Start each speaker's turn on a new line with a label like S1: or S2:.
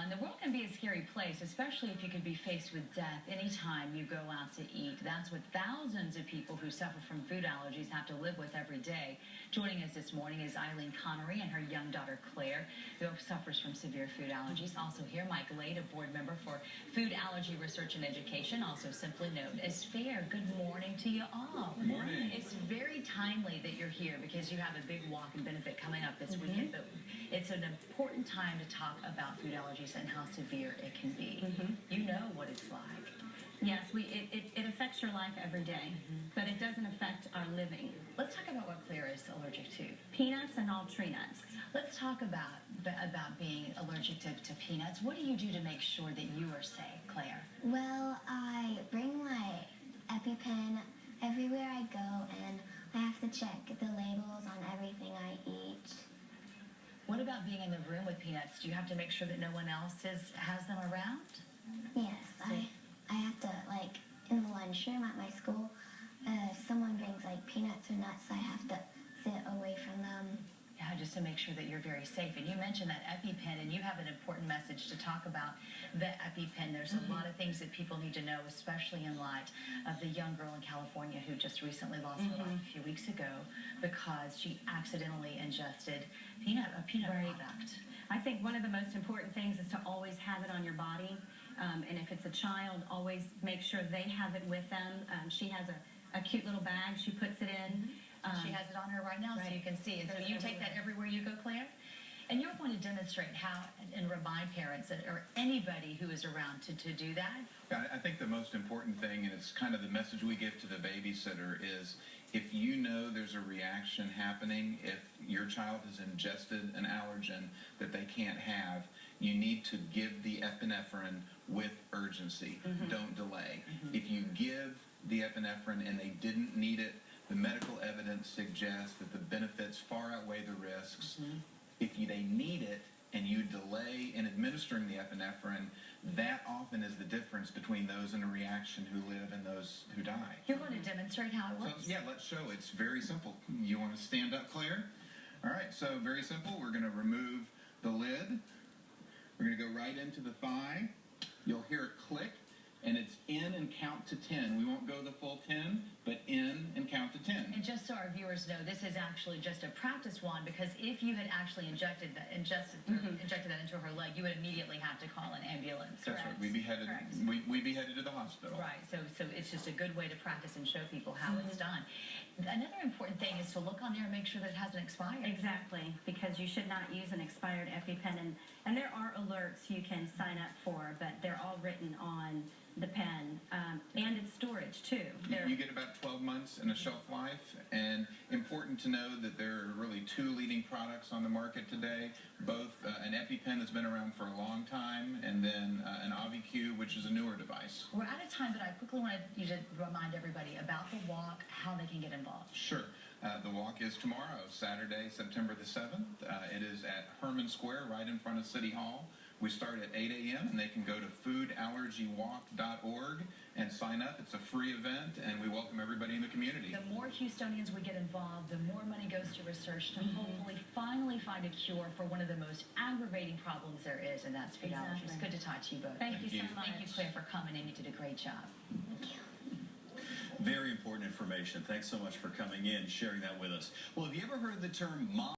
S1: everyone. The world can be a scary place, especially if you could be faced with death anytime you go out to eat. That's what thousands of people who suffer from food allergies have to live with every day. Joining us this morning is Eileen, Conery, and her young daughter, Claire, who suffers from severe food allergies. Also here, Lade, a board member for Food Allergy Research and Education, also simply known as FAIR. Good morning to you all.
S2: Good morning.
S1: It's very timely that you're here because you have a big walk and benefit coming up this weekend, but it's an important time to talk about food allergies and how severe it can be. You know what it's like.
S3: Yes, it affects your life every day, but it doesn't affect our living.
S1: Let's talk about what Claire is allergic to.
S3: Peanuts and all tree nuts.
S1: Let's talk about being allergic to peanuts. What do you do to make sure that you are safe, Claire?
S4: Well, I bring my EpiPen everywhere I go, and I have to check the labels on everything I eat.
S1: What about being in the room with peanuts? Do you have to make sure that no one else has them around?
S4: Yes, I have to, like, in the lunchroom at my school, if someone brings, like, peanuts or nuts, I have to sit away from them.
S1: Yeah, just to make sure that you're very safe. And you mentioned that EpiPen, and you have an important message to talk about the EpiPen. There's a lot of things that people need to know, especially in light of the young girl in California who just recently lost her life a few weeks ago because she accidentally ingested a peanut product.
S3: I think one of the most important things is to always have it on your body. And if it's a child, always make sure they have it with them. She has a cute little bag she puts it in.
S1: She has it on her right now, so you can see. And so you take that everywhere you go, Claire? And you're going to demonstrate how and remind parents or anybody who is around to do that?
S2: Yeah, I think the most important thing, and it's kind of the message we give to the babysitter, is if you know there's a reaction happening, if your child has ingested an allergen that they can't have, you need to give the epinephrine with urgency. Don't delay. If you give the epinephrine and they didn't need it, the medical evidence suggests that the benefits far outweigh the risks. If they need it and you delay in administering the epinephrine, that often is the difference between those in a reaction who live and those who die.
S1: You're going to demonstrate how it works?
S2: So, yeah, let's show. It's very simple. You want to stand up, Claire? All right, so very simple. We're going to remove the lid. We're going to go right into the thigh. You'll hear a click, and it's in and count to 10. We won't go the full 10, but in and count to 10.
S1: And just so our viewers know, this is actually just a practice one, because if you had actually injected that into her leg, you would immediately have to call an ambulance.
S2: That's right. We'd be headed to the hospital.
S1: Right. So it's just a good way to practice and show people how it's done. Another important thing is to look on there and make sure that it hasn't expired.
S3: Exactly, because you should not use an expired EpiPen. And there are alerts you can sign up for, but they're all written on the pen, and its storage too.
S2: You get about 12 months in a shelf life, and important to know that there are really two leading products on the market today, both an EpiPen that's been around for a long time, and then an AviQ, which is a newer device.
S1: We're out of time, but I quickly wanted you to remind everybody about the walk, how they can get involved.
S2: Sure. The walk is tomorrow, Saturday, September the 7th. It is at Herman Square, right in front of City Hall. We start at 8 a.m. and they can go to foodallergywalk.org and sign up. It's a free event, and we welcome everybody in the community.
S1: The more Houstonians we get involved, the more money goes to research to hopefully finally find a cure for one of the most aggravating problems there is, and that's food allergies. It's good to talk to you both.
S3: Thank you so much.
S1: Thank you, Claire, for coming in. You did a great job.
S4: Thank you.
S5: Very important information. Thanks so much for coming in, sharing that with us. Well, have you ever heard the term mom?